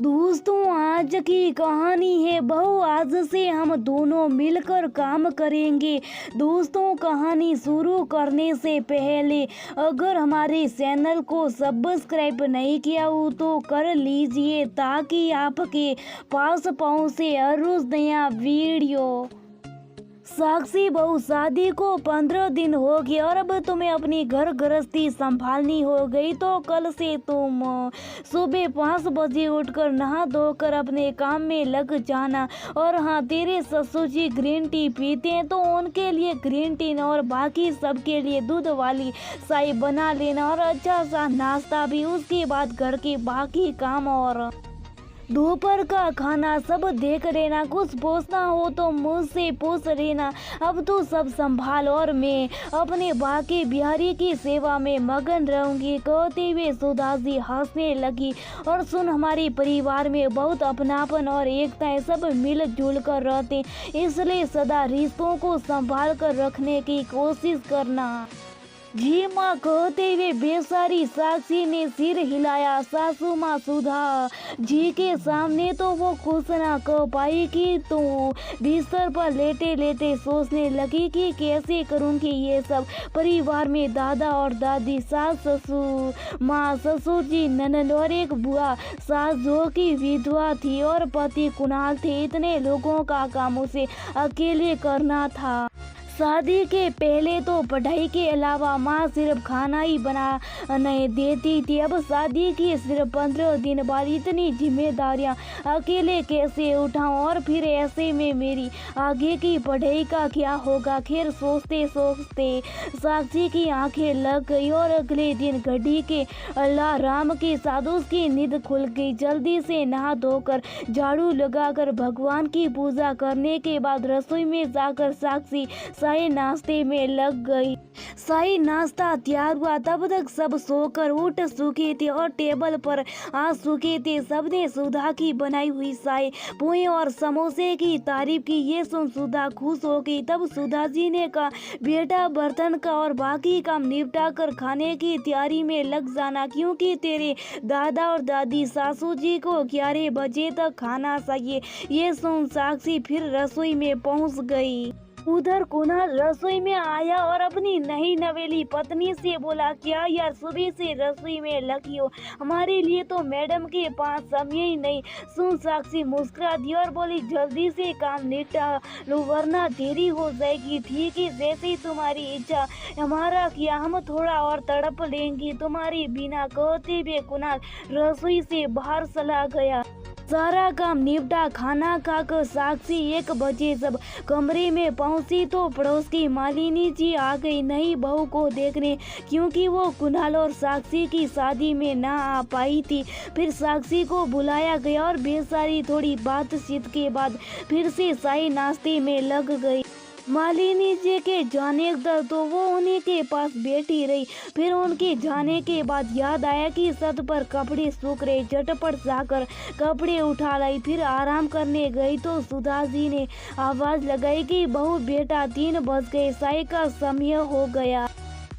दोस्तों, आज की कहानी है बहू आज से हम दोनों मिलकर काम करेंगे। दोस्तों, कहानी शुरू करने से पहले अगर हमारे चैनल को सब्सक्राइब नहीं किया हो तो कर लीजिए ताकि आपके पास पहुंचे हर रोज नया वीडियो। साक्षी बहू, शादी को 15 दिन हो गए और अब तुम्हें अपनी घर गृहस्थी संभालनी हो गई, तो कल से तुम सुबह 5 बजे उठकर नहा धोकर अपने काम में लग जाना। और हाँ, तेरे ससुर जी ग्रीन टी पीते हैं तो उनके लिए ग्रीन टी और बाकी सबके लिए दूध वाली चाय बना लेना और अच्छा सा नाश्ता भी। उसके बाद घर के बाकी काम और दोपहर का खाना सब देख लेना। कुछ पूछना हो तो मुझसे पूछ लेना। अब तो सब संभाल और मैं अपने बाकी बिहारी की सेवा में मगन रहूंगी। कहते हुए सुधा जी हंसने लगी। और सुन, हमारे परिवार में बहुत अपनापन और एकता है, सब मिलजुल कर रहते, इसलिए सदा रिश्तों को संभाल कर रखने की कोशिश करना। जी माँ, कहते हुए बेचारी साक्षी ने सिर हिलाया। सासू माँ सुधा जी के सामने तो वो खुश ना कह पाई कि तो बिस्तर पर लेटे लेटे सोचने लगी कि कैसे करूँगी ये सब। परिवार में दादा और दादी, सास ससुर माँ, ससुर जी, ननद और एक बुआ सास जो कि विधवा थी और पति कुणाल थे। इतने लोगों का काम उसे अकेले करना था। शादी के पहले तो पढ़ाई के अलावा माँ सिर्फ खाना ही बना नहीं देती थी। अब शादी की सिर्फ 15 दिन बाद इतनी जिम्मेदारियाँ अकेले कैसे उठाऊं, और फिर ऐसे में मेरी आगे की पढ़ाई का क्या होगा। खैर, सोचते सोचते साक्षी की आंखें लग गई और अगले दिन घड़ी के अलार्म के साथ उसकी नींद खुल गई। जल्दी से नहा धोकर झाड़ू लगाकर भगवान की पूजा करने के बाद रसोई में जाकर साक्षी शाही नाश्ते में लग गई। शाही नाश्ता तैयार हुआ तब तक सब सोकर उठ चुके थे और टेबल पर आ चुके थे। सबने सुधा की बनाई हुई शाही, पोहे और समोसे की तारीफ की। ये सुन सुधा खुश हो गई। तब सुधा जी ने कहा, बेटा बर्तन का और बाकी काम निपटा कर खाने की तैयारी में लग जाना, क्योंकि तेरे दादा और दादी सासू जी को 11 बजे तक खाना चाहिए। ये सुन साक्षी फिर रसोई में पहुंच गई। उधर कुणाल रसोई में आया और अपनी नई नवेली पत्नी से बोला, क्या यार सुबह से रसोई में लगी हो, हमारे लिए तो मैडम के पास समय ही नहीं। सुन, साक्षी मुस्कुरा दी और बोली, जल्दी से काम निपटा लो वरना देरी हो जाएगी। ठीक है, जैसे तुम्हारी इच्छा, हमारा क्या, हम थोड़ा और तड़प लेंगे तुम्हारी बिना। कहते हुए कुणाल रसोई से बाहर चला गया। सारा काम निपटा खाना खाकर साक्षी 1 बजे जब कमरे में पहुंची तो पड़ोस की मालिनी जी आ गई नई बहू को देखने, क्योंकि वो कुणाल और साक्षी की शादी में ना आ पाई थी। फिर साक्षी को बुलाया गया और बेचारी थोड़ी बातचीत के बाद फिर से शाही नाश्ते में लग गई। मालिनी जी के जाने तक तो वो उन्हीं के पास बैठी रही। फिर उनके जाने के बाद याद आया कि छत पर कपड़े सूख रहे, झटपट जाकर कपड़े उठा लाई। फिर आराम करने गई तो सुधा जी ने आवाज लगाई कि बहू बेटा 3 बज गए, चाय का समय हो गया।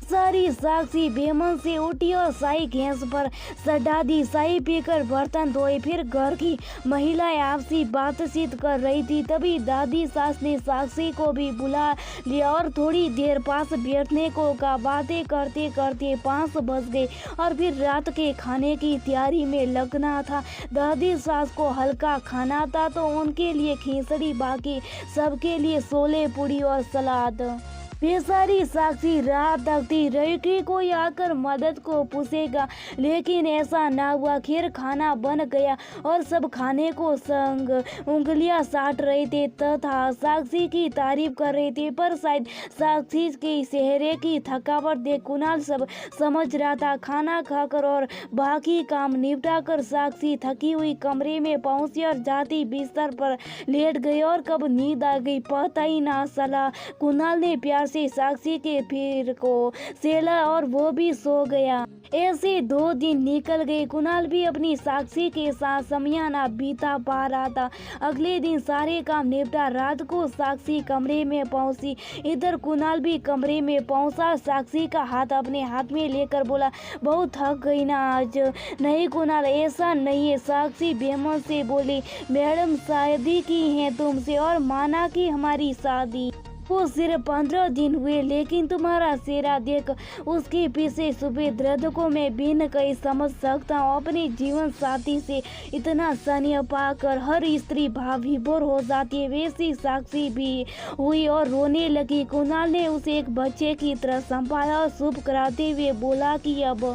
सारी साक्षी बेमन से उठी और शाही गैस पर चढ़ा दी। शाही पीकर बर्तन धोए। फिर घर की महिलाएं आपसी बातचीत कर रही थी। तभी दादी सास ने साक्षी को भी बुला लिया और थोड़ी देर पास बैठने को कहा। बातें करते करते 5 बज गए और फिर रात के खाने की तैयारी में लगना था। दादी सास को हल्का खाना था तो उनके लिए खिचड़ी, बाकी सबके लिए छोले पूड़ी और सलाद। बेचारी साक्षी रात तकती रही कि कोई आकर मदद को पूछेगा, लेकिन ऐसा ना हुआ। खैर, खाना बन गया और सब खाने को संग उंगलियां साट रहे थे तथा साक्षी की तारीफ कर रहे थे। पर शायद साक्षी के चेहरे की थकावट देख कुणाल सब समझ रहा था। खाना खाकर और बाकी काम निपटा कर साक्षी थकी हुई कमरे में पहुंची और जाती बिस्तर पर लेट गई और कब नींद आ गई पता ही ना चला। कुणाल ने प्यार से साक्षी के फिर को सेला और वो भी सो गया। ऐसे 2 दिन निकल गए। कुणाल भी अपनी साक्षी के साथ समयाना बीता पा रहा था। अगले दिन सारे काम निपटा। रात को साक्षी कमरे में पहुंची। इधर कुणाल भी कमरे में पहुंचा। साक्षी का हाथ अपने हाथ में लेकर बोला, बहुत थक गई ना आज। नहीं कुणाल, ऐसा नहीं है, साक्षी बेमन से बोली। मैडम शादी की है तुमसे और माना कि हमारी शादी वो सिर्फ 15 दिन हुए, लेकिन तुम्हारा चेहरा देख उसके पीछे सुबह दर्द को मैं बिन कहीं समझ सकता हूँ। अपने जीवन साथी से इतना स्नेह पाकर हर स्त्री भाव विभोर हो जाती है। वैसी साक्षी भी हुई और रोने लगी। कुणाल ने उसे एक बच्चे की तरह संभाला और चुप कराते हुए बोला कि अब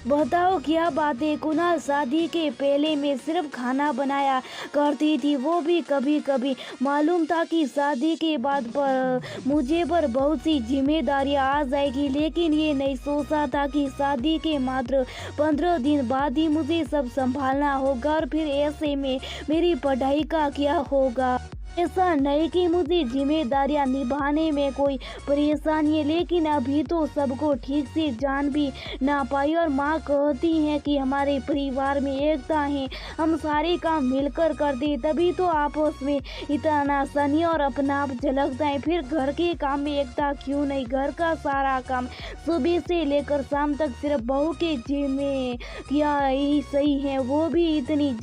बताओ क्या बात है। कुणाल, शादी के पहले मैं सिर्फ खाना बनाया करती थी, वो भी कभी कभी। मालूम था कि शादी के बाद पर मुझे पर बहुत सी जिम्मेदारियां आ जाएगी, लेकिन ये नहीं सोचा था कि शादी के मात्र 15 दिन बाद ही मुझे सब संभालना होगा और फिर ऐसे में मेरी पढ़ाई का क्या होगा। ऐसा नहीं कि मुझे जिम्मेदारियां निभाने में कोई परेशानी है, लेकिन अभी तो सबको ठीक से जान भी ना पाई। और माँ कहती हैं कि हमारे परिवार में एकता है, हम सारे काम मिलकर करते, तभी तो आपस में इतना स्नेह और अपनाप झलकता है। फिर घर के काम में एकता क्यों नहीं। घर का सारा काम सुबह से लेकर शाम तक सिर्फ बहू के जिम्मे क्या ही सही है, वो भी इतनी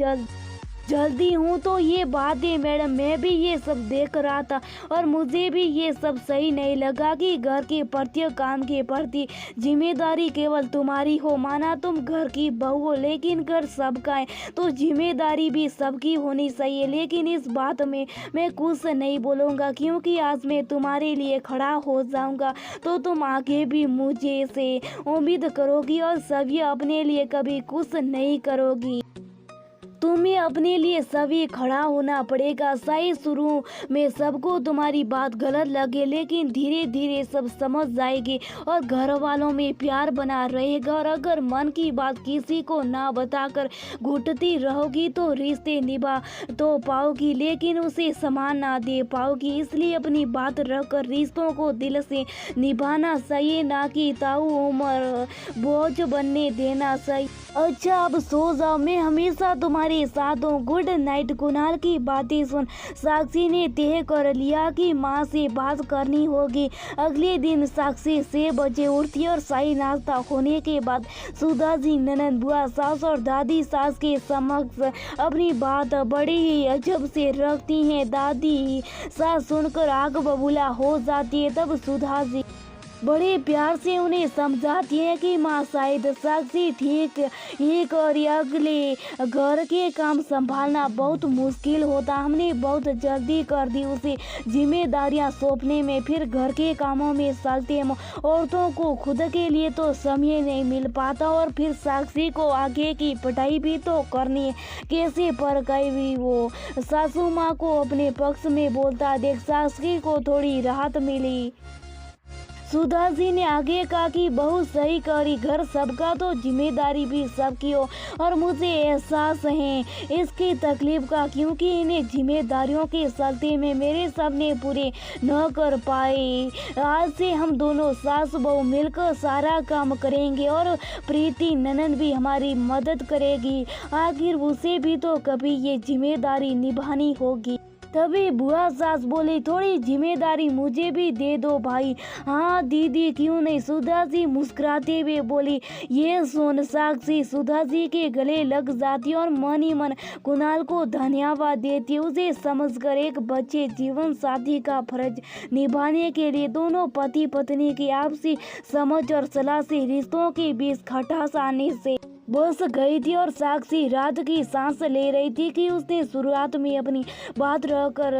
जल्दी हूँ तो ये बात है मैडम, मैं भी ये सब देख रहा था और मुझे भी ये सब सही नहीं लगा कि घर के प्रत्येक काम के प्रति जिम्मेदारी केवल तुम्हारी हो। माना तुम घर की बहू हो, लेकिन घर सबका है तो जिम्मेदारी भी सबकी होनी चाहिए। लेकिन इस बात में मैं कुछ नहीं बोलूँगा, क्योंकि आज मैं तुम्हारे लिए खड़ा हो जाऊँगा तो तुम आगे भी मुझे से उम्मीद करोगी और सभी अपने लिए कभी कुछ नहीं करोगी। तुम्हें अपने लिए सभी खड़ा होना पड़ेगा। सही शुरू में सबको तुम्हारी बात गलत लगे, लेकिन धीरे धीरे सब समझ जाएगी और घर वालों में प्यार बना रहेगा। और अगर मन की बात किसी को ना बताकर घुटती रहोगी तो रिश्ते निभा तो पाओगी, लेकिन उसे सम्मान ना दे पाओगी। इसलिए अपनी बात रखकर रिश्तों को दिल से निभाना चाहिए, ना कि ताऊ उम्र बोझ बनने देना चाहिए। अच्छा अब सो जाओ, मैं हमेशा तुम्हारे साथ हूँ। Good night. कुणाल की बातें सुन साक्षी ने तय कर लिया कि माँ से बात करनी होगी। अगले दिन साक्षी 6 बजे उठती और शाही नाश्ता होने के बाद सुधा जी ननद बुआ सास और दादी सास के समक्ष अपनी बात बड़ी ही अजब से रखती हैं। दादी सास सुनकर आग बबूला हो जाती है। तब सुधा जी बड़े प्यार से उन्हें समझाती है कि माँ शायद साक्षी ठीक ही कर, अगले घर के काम संभालना बहुत मुश्किल होता, हमने बहुत जल्दी कर दी उसे जिम्मेदारियां सौंपने में। फिर घर के कामों में चलते औरतों को खुद के लिए तो समय नहीं मिल पाता और फिर साक्षी को आगे की पढ़ाई भी तो करनी है। कैसे पर गई वो सासू माँ को अपने पक्ष में बोलता देख साक्षी को थोड़ी राहत मिली। सुधा जी ने आगे कहा कि बहुत सही करी, घर सबका तो जिम्मेदारी भी सबकी हो और मुझे एहसास है इसकी तकलीफ का, क्योंकि इन्हें जिम्मेदारियों के चलते में मेरे सपने पूरे न कर पाए। आज से हम दोनों सास बहू मिलकर सारा काम करेंगे और प्रीति ननद भी हमारी मदद करेगी। आखिर उसे भी तो कभी ये जिम्मेदारी निभानी होगी। तभी बुआ सास बोली, थोड़ी जिम्मेदारी मुझे भी दे दो भाई। हाँ दीदी क्यों नहीं, सुधा जी मुस्कुराते हुए बोली। ये सुन साक्षी सुधा जी के गले लग जाती और मन ही मन कुणाल को धन्यवाद देती। उसे समझकर एक बच्चे जीवन साथी का फर्ज निभाने के लिए दोनों पति पत्नी की आपसी समझ और सलाह से रिश्तों के बीच खटास आने से बस गई थी। और साक्षी रात की सांस ले रही थी कि उसने शुरुआत में अपनी बात रखकर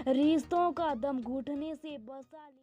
रिश्तों का दम घुटने से बचा लिया।